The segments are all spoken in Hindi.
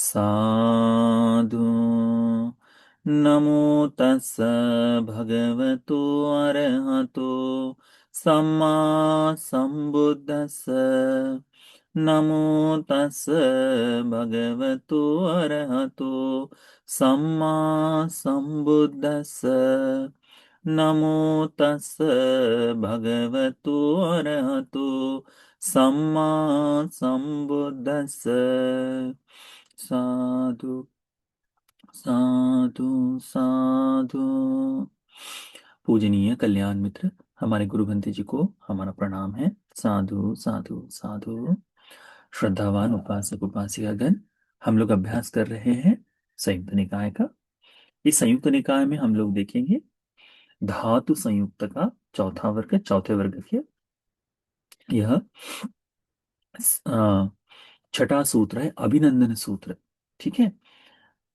साधु। नमो तस्स भगवतो अरहतो सम्मा संबुद्धस्स। नमो तस्स भगवतो अरहतो सम्मा संबुद्धस्स। नमो तस्स भगवतो अरहतो सम्मा संबुद्धस्स। साधु साधु साधु। पूजनीय कल्याण मित्र, हमारे गुरु बंते जी को हमारा प्रणाम है। साधु साधु साधु। श्रद्धावान उपासक उपासिकागण, हम लोग अभ्यास कर रहे हैं संयुक्त निकाय का। इस संयुक्त निकाय में हम लोग देखेंगे धातु संयुक्त का चौथा वर्ग, चौथे वर्ग के यह छठा सूत्र है, अभिनंदन सूत्र। ठीक है।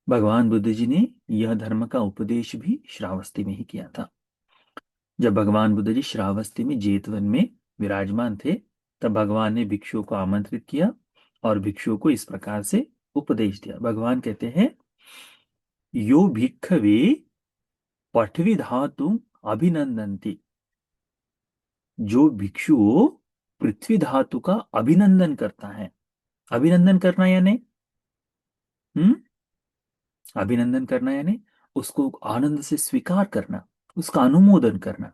भगवान बुद्ध जी ने यह धर्म का उपदेश भी श्रावस्ती में ही किया था। जब भगवान बुद्ध जी श्रावस्ती में जेतवन में विराजमान थे, तब भगवान ने भिक्षुओं को आमंत्रित किया और भिक्षुओं को इस प्रकार से उपदेश दिया। भगवान कहते हैं, यो भिक्खवे पठवी धातु अभिनंदन्ति। जो भिक्षु पृथ्वी धातु का अभिनंदन करता है। अभिनंदन करना यानी हम्म अभिनंदन करना यानी उसको आनंद से स्वीकार करना, उसका अनुमोदन करना,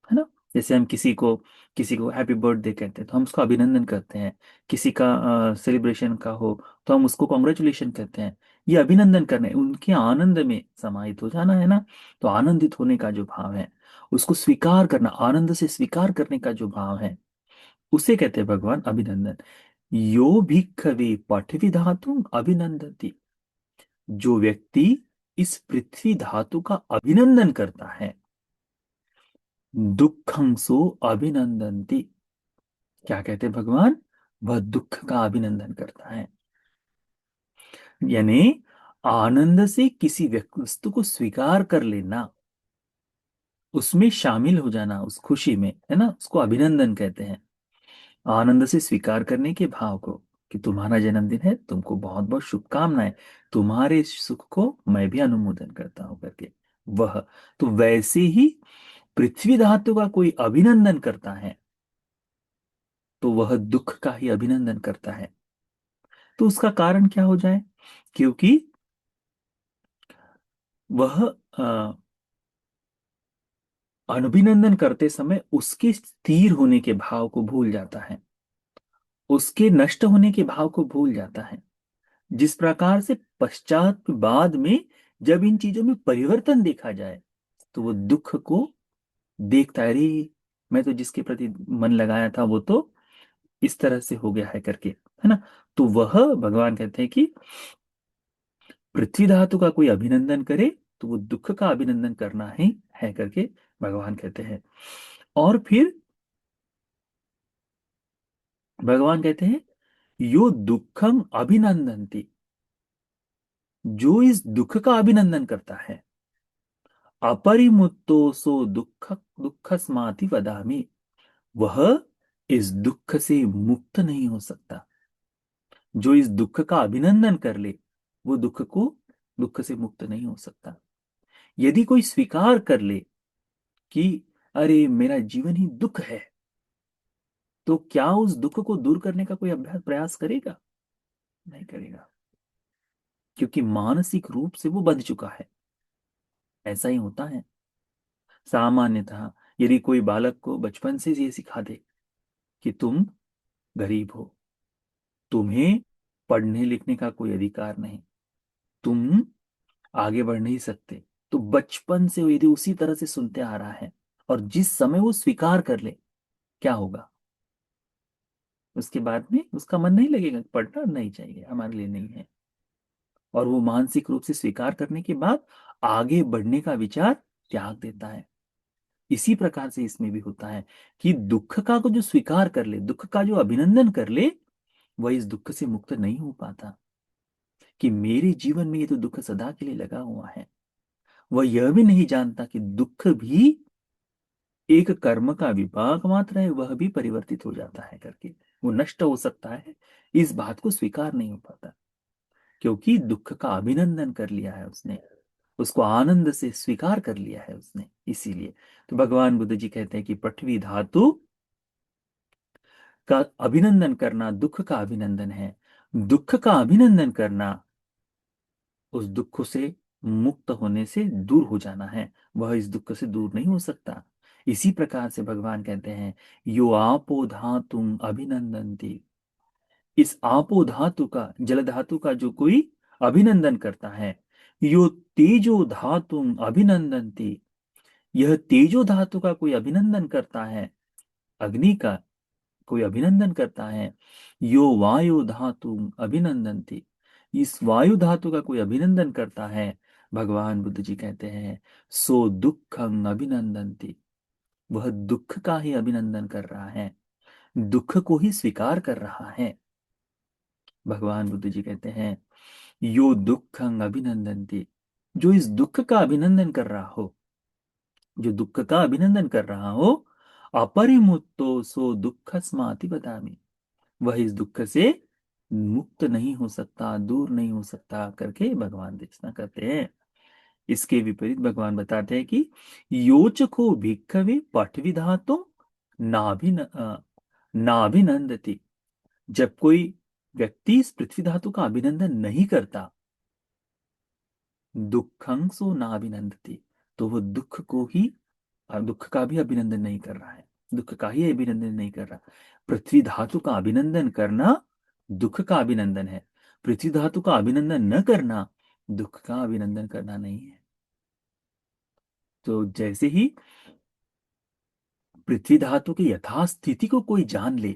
है ना। जैसे हम किसी को हैप्पी बर्थडे कहते हैं तो हम उसका अभिनंदन करते हैं। किसी का सेलिब्रेशन का हो तो हम उसको कॉन्ग्रेचुलेशन कहते हैं। ये अभिनंदन करना है, उनके आनंद में समाहित हो जाना, है ना। तो आनंदित होने का जो भाव है, उसको स्वीकार करना, आनंद से स्वीकार करने का जो भाव है, उसे कहते हैं भगवान अभिनंदन। यो भिक्खवे पठवी धातु अभिनंदति। जो व्यक्ति इस पृथ्वी धातु का अभिनंदन करता है, दुखं सो अभिनंदन्ति। क्या कहते हैं भगवान? वह दुख का अभिनंदन करता है। यानी आनंद से किसी वस्तु को स्वीकार कर लेना, उसमें शामिल हो जाना, उस खुशी में, है ना, उसको अभिनंदन कहते हैं। आनंद से स्वीकार करने के भाव को, कि तुम्हारा जन्मदिन है, तुमको बहुत बहुत शुभकामनाएं, तुम्हारे इस सुख को मैं भी अनुमोदन करता हूं करके वह। तो वैसे ही पृथ्वी धातु का कोई अभिनंदन करता है तो वह दुख का ही अभिनंदन करता है। तो उसका कारण क्या हो जाए? क्योंकि वह अभिनंदन करते समय उसके स्थिर होने के भाव को भूल जाता है, उसके नष्ट होने के भाव को भूल जाता है। जिस प्रकार से पश्चात बाद में जब इन चीजों में परिवर्तन देखा जाए तो वो दुख को देखता है, अरे मैं तो जिसके प्रति मन लगाया था वो तो इस तरह से हो गया है करके, है ना। तो वह भगवान कहते हैं कि पृथ्वी धातु का कोई अभिनंदन करे तो वो दुख का अभिनंदन करना ही है करके भगवान कहते हैं। और फिर भगवान कहते हैं, यो दुखम अभिनंदन्ति। जो इस दुख का अभिनंदन करता है, अपरिमुक्तो सो दुख स्माति वदामि। वह इस दुख से मुक्त नहीं हो सकता। जो इस दुख का अभिनंदन कर ले, वो दुख से मुक्त नहीं हो सकता। यदि कोई स्वीकार कर ले कि अरे मेरा जीवन ही दुख है, तो क्या उस दुख को दूर करने का कोई अभ्यास प्रयास करेगा? नहीं करेगा, क्योंकि मानसिक रूप से वो बंध चुका है। ऐसा ही होता है सामान्यतः। यदि कोई बालक को बचपन से ये सिखा दे कि तुम गरीब हो, तुम्हें पढ़ने लिखने का कोई अधिकार नहीं, तुम आगे बढ़ नहीं सकते, तो बचपन से वो यदि उसी तरह से सुनते आ रहा है और जिस समय वो स्वीकार कर ले, क्या होगा? उसके बाद में उसका मन नहीं लगेगा, पढ़ना नहीं चाहिए, हमारे लिए नहीं है। और वो मानसिक रूप से स्वीकार करने के बाद आगे बढ़ने का विचार त्याग देता है। इसी प्रकार से इसमें भी होता है कि दुख का को जो स्वीकार कर ले, दुख का जो अभिनंदन कर ले, वह इस दुख से मुक्त नहीं हो पाता। कि मेरे जीवन में ये तो दुख सदा के लिए लगा हुआ है। वह यह भी नहीं जानता कि दुख भी एक कर्म का विपाक मात्र है, वह भी परिवर्तित हो जाता है करके, वो नष्ट हो सकता है। इस बात को स्वीकार नहीं हो पाता। क्योंकि दुख का अभिनंदन कर लिया है उसने, उसको आनंद से स्वीकार कर लिया है उसने, इसीलिए। तो भगवान बुद्ध जी कहते हैं कि पृथ्वी धातु का अभिनंदन करना दुख का अभिनंदन है, दुख का अभिनंदन करना उस दुख से मुक्त होने से दूर हो जाना है, वह इस दुख से दूर नहीं हो सकता। इसी प्रकार से भगवान कहते हैं यो आपो धातुम अभिनंदन्ति, इस आपो धातु का, जल धातु का जो कोई अभिनंदन करता है, यो तेजो धातुम अभिनंदन्ति, यह तेजो धातु का कोई अभिनंदन करता है, अग्नि का कोई अभिनंदन करता है, यो वायु धातु अभिनंदन्ति, इस वायु धातु का कोई अभिनंदन करता है, भगवान बुद्ध जी कहते हैं सो दुखं अभिनंदन्ति, वह दुख का ही अभिनंदन कर रहा है, दुख को ही स्वीकार कर रहा है। भगवान बुद्ध जी कहते हैं यो दुखं अभिनंदन्ति, जो इस दुख का अभिनंदन कर रहा हो, जो दुख का अभिनंदन कर रहा हो, अपरिमुक्तो सो दुःखस्माति वदामि, वह इस दुख से मुक्त नहीं हो सकता, दूर नहीं हो सकता करके भगवान देशना करते हैं। इसके विपरीत भगवान बताते हैं कि योचको भिक्खवे पठवी धातु नाभिनंदति, जब कोई व्यक्ति इस पृथ्वी धातु का अभिनंदन नहीं करता, दुखं सो नाभिनंदति, तो वह दुख को ही, दुख का भी अभिनंदन नहीं कर रहा है, दुख का ही अभिनंदन नहीं कर रहा। पृथ्वी धातु का अभिनंदन करना दुख का अभिनंदन है, पृथ्वी धातु का अभिनंदन न करना दुख का अभिनंदन करना नहीं है। तो जैसे ही पृथ्वी धातु की यथास्थिति को कोई जान ले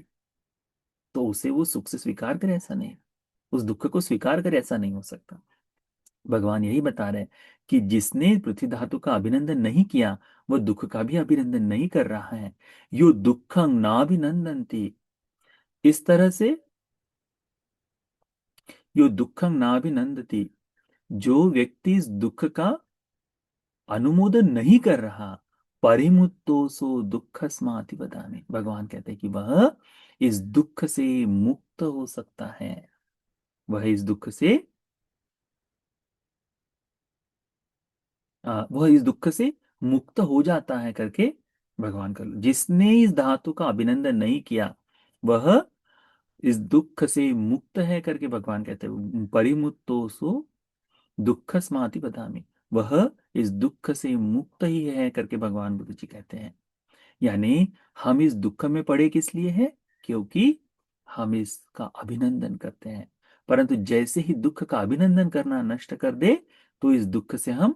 तो उसे वो सुख से स्वीकार करे, ऐसा नहीं, उस दुख को स्वीकार करे, ऐसा नहीं हो सकता। भगवान यही बता रहे हैं कि जिसने पृथ्वी धातु का अभिनंदन नहीं किया वो दुख का भी अभिनंदन नहीं कर रहा है। यो दुखं नाभिनंदन्ति, इस तरह से यो दुखं नाभिनंदति, जो व्यक्ति इस दुख का अनुमोदन नहीं कर रहा, परिमुक्तो सो दुख स्माति बदामी, भगवान कहते हैं कि वह इस दुख से मुक्त हो सकता है, वह इस दुख से वह इस दुख से मुक्त हो जाता है करके भगवान कर, जिसने इस धातु का अभिनंदन नहीं किया वह इस दुख से मुक्त है करके भगवान कहते हैं परिमुक्तो सो दुख स्माति बदामी, वह इस दुख से मुक्त ही है करके भगवान बुद्ध जी कहते हैं। यानी हम इस दुख में पड़े किस लिए हैं, क्योंकि हम इसका अभिनंदन करते हैं, परंतु जैसे ही दुख का अभिनंदन करना नष्ट कर दे तो इस दुख से हम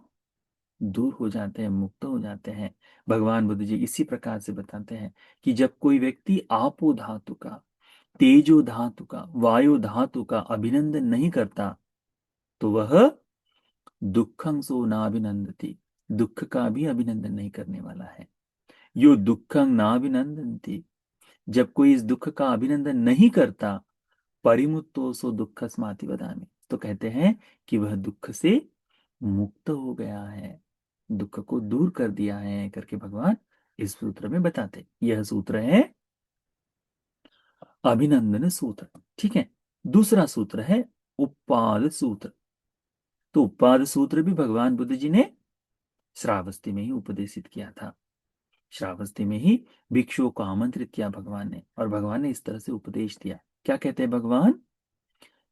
दूर हो जाते हैं, मुक्त हो जाते हैं। भगवान बुद्ध जी इसी प्रकार से बताते हैं कि जब कोई व्यक्ति आपो धातु का, तेजो धातु का, वायु धातु का अभिनंदन नहीं करता तो वह दुखं सो नाभिनंदति, दुख का भी अभिनंदन नहीं करने वाला है। यो दुखं नाभिनंदन्ति, जब कोई इस दुख का अभिनंदन नहीं करता, परिमुक्तो सो दुख स्माति वदामि, तो कहते हैं कि वह दुख से मुक्त हो गया है, दुख को दूर कर दिया है करके भगवान इस सूत्र में बताते। यह सूत्र है अभिनंदन सूत्र। ठीक है, दूसरा सूत्र है उपाद सूत्र। तो उपाद सूत्र भी भगवान बुद्ध जी ने श्रावस्ती में ही उपदेशित किया था, श्रावस्ती में ही भिक्षुओं को आमंत्रित किया भगवान ने, और भगवान ने इस तरह से उपदेश दिया। क्या कहते हैं भगवान,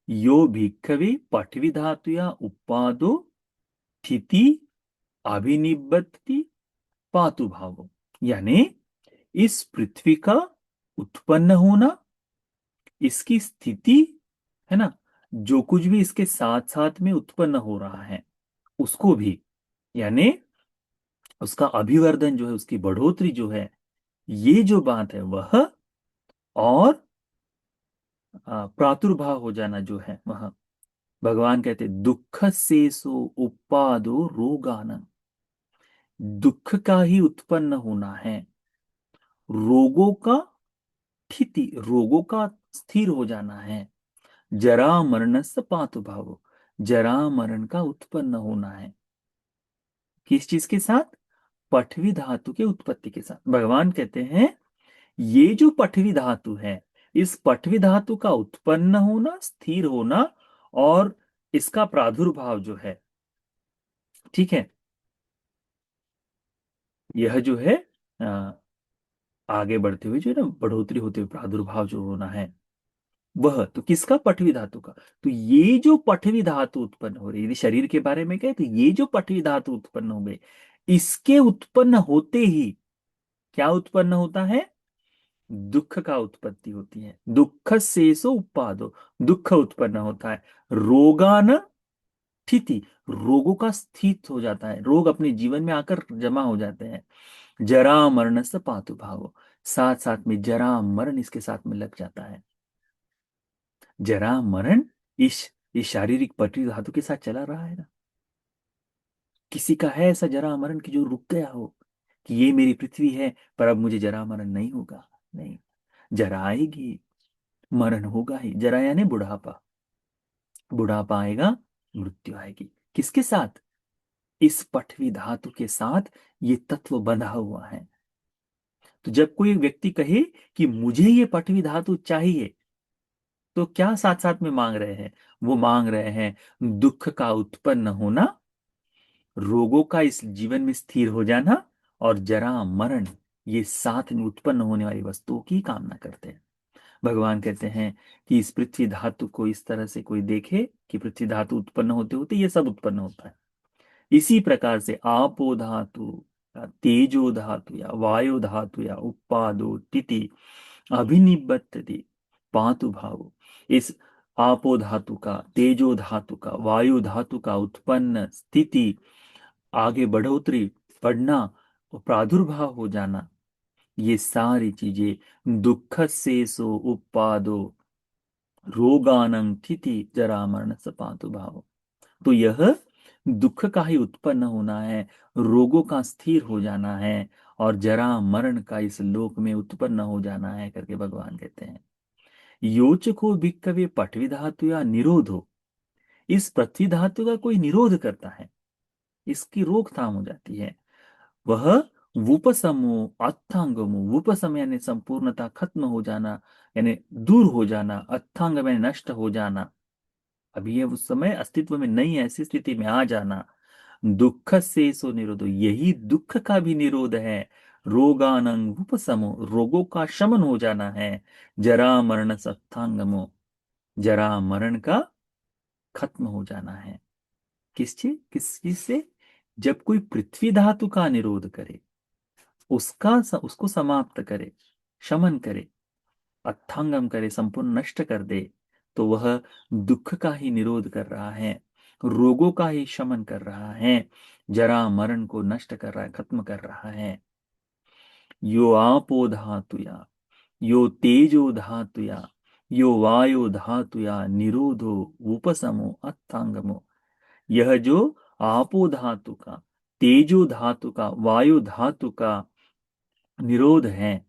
यो भिक्खवे पठवी धातुया उपादो स्थिति अभिनिबद्धति पातु भावो, यानी इस पृथ्वी का उत्पन्न होना, इसकी स्थिति है ना, जो कुछ भी इसके साथ साथ में उत्पन्न हो रहा है उसको भी, यानी उसका अभिवर्धन जो है, उसकी बढ़ोतरी जो है, ये जो बात है वह, और प्रादुर्भाव हो जाना जो है वह, भगवान कहते दुख से सो उपादो रोगानन, दुख का ही उत्पन्न होना है, रोगों का स्थिति, रोगों का स्थिर हो जाना है, जरा मरण से पातु भावो, जरा मरण का उत्पन्न होना है, किस चीज के साथ, पठवी धातु के उत्पत्ति के साथ। भगवान कहते हैं ये जो पठवी धातु है, इस पठवी धातु का उत्पन्न होना, स्थिर होना और इसका प्रादुर्भाव जो है, ठीक है, यह जो है अ, आगे बढ़ते हुए जो है ना, बढ़ोतरी होते हुए प्रादुर्भाव जो होना है, वह तो किसका, पठवी धातु का। तो ये जो पठवी धातु उत्पन्न हो रही है, यदि शरीर के बारे में कहे तो ये जो पठवी धातु उत्पन्न हो गए, इसके उत्पन्न होते ही क्या उत्पन्न होता है, दुख का उत्पत्ति होती है। दुख शेषो उपादो, दुख उत्पन्न होता है। रोगान स्थिति, रोगों का स्थित हो जाता है, रोग अपने जीवन में आकर जमा हो जाते हैं। जरा मरण से पातु भाव, साथ साथ में जरा मरण इसके साथ में लग जाता है। जरा मरण इस शारीरिक पटरी धातु के साथ चला रहा है ना। किसी का है ऐसा जरा मरण की जो रुक गया हो कि ये मेरी पृथ्वी है, पर अब मुझे जरा मरण नहीं होगा, नहीं, जरा आएगी, मरण होगा ही। जरा यानी बुढ़ापा, बुढ़ापा आएगा, मृत्यु आएगी। किसके साथ, इस पठवी धातु के साथ ये तत्व बंधा हुआ है। तो जब कोई व्यक्ति कहे कि मुझे ये पठवी धातु चाहिए, तो क्या साथ साथ में मांग रहे हैं, वो मांग रहे हैं दुख का उत्पन्न होना, रोगों का इस जीवन में स्थिर हो जाना, और जरा मरण, ये साथ में उत्पन्न होने वाली वस्तुओं की कामना करते हैं। भगवान कहते हैं कि इस पृथ्वी धातु को इस तरह से कोई देखे कि पृथ्वी धातु उत्पन्न होते होते ये सब उत्पन्न होता है। इसी प्रकार से आपो धातु या तेजो धातु या वायु धातु या उपादो तिथि अभिनिबद्धति पातु भाव, इस आपो धातु का, तेजो धातु का, वायु धातु का उत्पन्न, स्थिति, आगे बढ़ोतरी, बढ़ना और प्रादुर्भाव हो जाना, ये सारी चीजें दुख से सो उपादो रोगानं थिति जरा मरण सपातु भाव। तो यह दुख का ही उत्पन्न होना है, रोगों का स्थिर हो जाना है, और जरा मरण का इस लोक में उत्पन्न हो जाना है करके भगवान कहते हैं। योचको भिक्कवे पठवी धातु या निरोधो, इस पृथ्वी धातु का कोई निरोध करता है, इसकी रोकथाम हो जाती है। वह वुपसमो अर्थांगमो, वुपसम यानी संपूर्णता, खत्म हो जाना, यानी दूर हो जाना, अर्थांगम यानी नष्ट हो जाना, अभी ये उस समय अस्तित्व में नहीं है, ऐसी स्थिति में आ जाना। दुख से सो निरोधो, यही दुख का भी निरोध है। रोगानंग उपशमो, रोगों का शमन हो जाना है। जरा मरण सत्थांगमो, जरा मरण का खत्म हो जाना है। किस चीज से, जब कोई पृथ्वी धातु का निरोध करे, उसको समाप्त करे, शमन करे, अथांगम करे, संपूर्ण नष्ट कर दे, तो वह दुख का ही निरोध कर रहा है, रोगों का ही शमन कर रहा है, जरा मरण को नष्ट कर रहा है, खत्म कर रहा है। यो आपो धातुया, यो तेजो धातुया, यो वायो धातुया निरोधो उपशमो अथांगमो, यह जो आपो धातु का, तेजो धातु का, वायु धातु का निरोध है,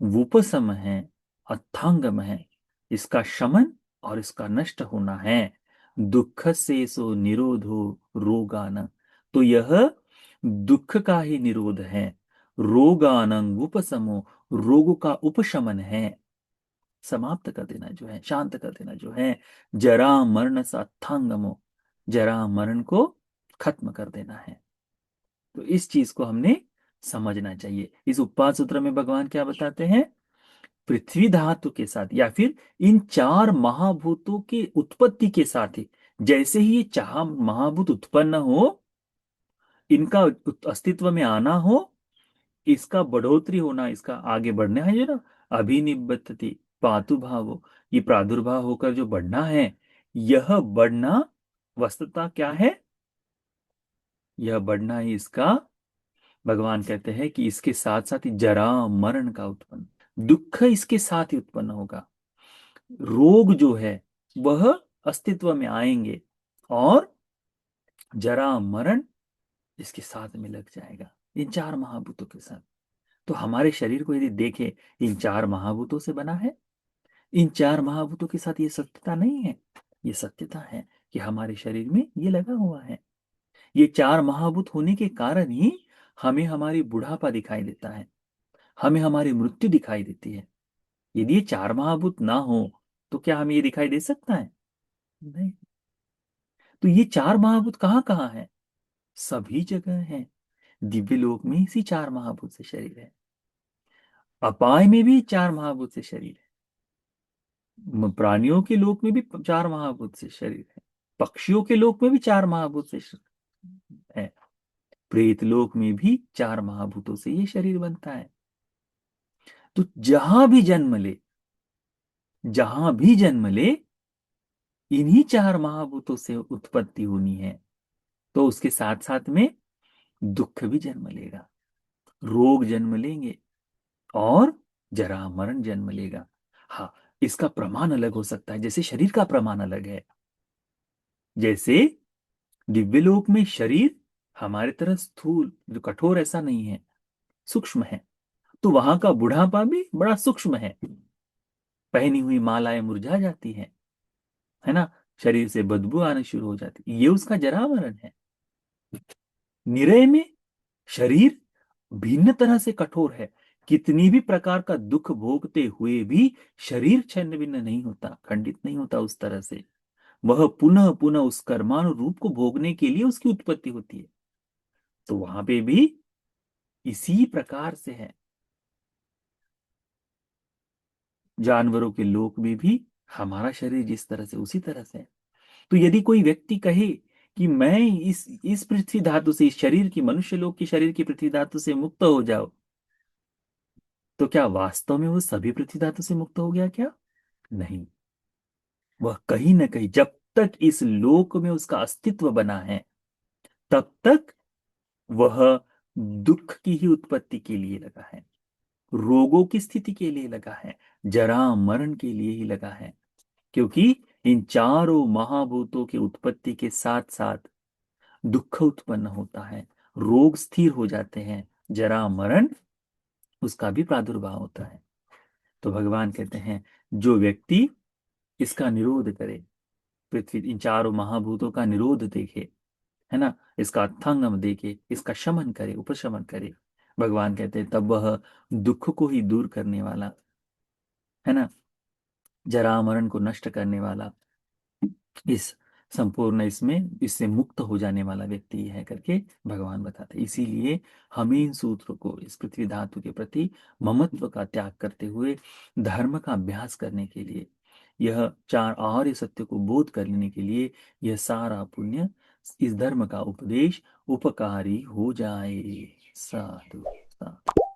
वुपसम है, अथांगम है, इसका शमन और इसका नष्ट होना है। दुख से सो निरोधो रोगान, तो यह दुख का ही निरोध है। रोगानं उपसमो, रोगों का उपशमन है, समाप्त कर देना जो है, शांत कर देना जो है। जरा मरण सा अथांगमो, जरा मरण को खत्म कर देना है। तो इस चीज को हमने समझना चाहिए। इस उपपाद सूत्र में भगवान क्या बताते हैं, पृथ्वी धातु के साथ या फिर इन चार महाभूतों की उत्पत्ति के साथ ही, जैसे ही ये चार महाभूत उत्पन्न हो, इनका अस्तित्व में आना हो, इसका बढ़ोतरी होना, इसका आगे बढ़ना है जो ना, अभिनिबद्धति पातु भाव, ये प्रादुर्भाव होकर जो बढ़ना है, यह बढ़ना वस्तुतः क्या है, यह बढ़ना ही इसका, भगवान कहते हैं कि इसके साथ साथ ही जरा मरण का उत्पन्न, दुख इसके साथ ही उत्पन्न होगा। रोग जो है वह अस्तित्व में आएंगे, और जरा मरण इसके साथ में लग जाएगा, इन चार महाभूतों के साथ। तो हमारे शरीर को यदि देखें, इन चार महाभूतों से बना है, इन चार महाभूतों के साथ ये सत्यता नहीं है, ये सत्यता है कि हमारे शरीर में ये लगा हुआ है। ये चार महाभूत होने के कारण ही हमें हमारी बुढ़ापा दिखाई देता है, हमें हमारी मृत्यु दिखाई देती है। यदि ये चार महाभूत ना हो, तो क्या हमें ये दिखाई दे सकता है, नहीं। तो ये चार महाभूत कहाँ कहाँ है? सभी जगह है। दिव्य लोक में इसी चार महाभूत से शरीर है, अपाय में भी चार महाभूत से शरीर है, प्राणियों के लोक में भी चार महाभूत से शरीर है, पक्षियों के लोक में भी चार महाभूत से है, प्रेत लोक में भी चार महाभूतों से ये शरीर बनता है। तो जहां भी जन्म ले, जहां भी जन्म ले, इन्हीं चार महाभूतों से उत्पत्ति होनी है। तो उसके साथ साथ में दुख भी जन्म लेगा, रोग जन्म लेंगे, और जरा मरण जन्म लेगा। हाँ, इसका प्रमाण अलग हो सकता है, जैसे शरीर का प्रमाण अलग है। जैसे दिव्यलोक में शरीर हमारे तरह स्थूल जो कठोर ऐसा नहीं है, सूक्ष्म है। तो वहां का बुढ़ापा भी बड़ा सूक्ष्म है, पहनी हुई मालाएं मुरझा जाती हैं, है ना, शरीर से बदबू आना शुरू हो जाती, ये उसका जरा मरण है। निरय में शरीर भिन्न तरह से कठोर है, कितनी भी प्रकार का दुख भोगते हुए भी शरीर छिन्न भिन्न नहीं होता, खंडित नहीं होता उस तरह से। वह पुनः पुनः उस कर्मानु रूप को भोगने के लिए उसकी उत्पत्ति होती है। तो वहां पे भी इसी प्रकार से है। जानवरों के लोक में भी हमारा शरीर जिस तरह से उसी तरह से है। तो यदि कोई व्यक्ति कहे कि मैं इस पृथ्वी धातु से, इस शरीर की, मनुष्य लोक की शरीर की पृथ्वी धातु से मुक्त हो जाओ, तो क्या वास्तव में वो सभी पृथ्वी धातु से मुक्त हो गया क्या? नहीं। वह कहीं ना कहीं, जब तक इस लोक में उसका अस्तित्व बना है, तब तक वह दुख की ही उत्पत्ति के लिए लगा है, रोगों की स्थिति के लिए लगा है, जरा मरण के लिए ही लगा है। क्योंकि इन चारों महाभूतों की उत्पत्ति के साथ साथ दुख उत्पन्न होता है, रोग स्थिर हो जाते हैं, जरा मरण उसका भी प्रादुर्भाव होता है। तो भगवान कहते हैं, जो व्यक्ति इसका निरोध करे, पृथ्वी इन चारों महाभूतों का निरोध देखे, है ना, इसका अथांगम देखे, इसका शमन करे, उपशमन करे, भगवान कहते हैं तब वह दुख को ही दूर करने वाला, है ना, जरा मरण को नष्ट करने वाला, इस संपूर्ण इसमें इससे मुक्त हो जाने वाला व्यक्ति है करके भगवान बताते हैं। इसीलिए हमें इन सूत्रों को, इस पृथ्वी धातु के प्रति ममत्व का त्याग करते हुए धर्म का अभ्यास करने के लिए, यह चार आर्य सत्य को बोध कर लेने के लिए, यह सारा पुण्य, इस धर्म का उपदेश उपकारी हो जाए। साधु साधु।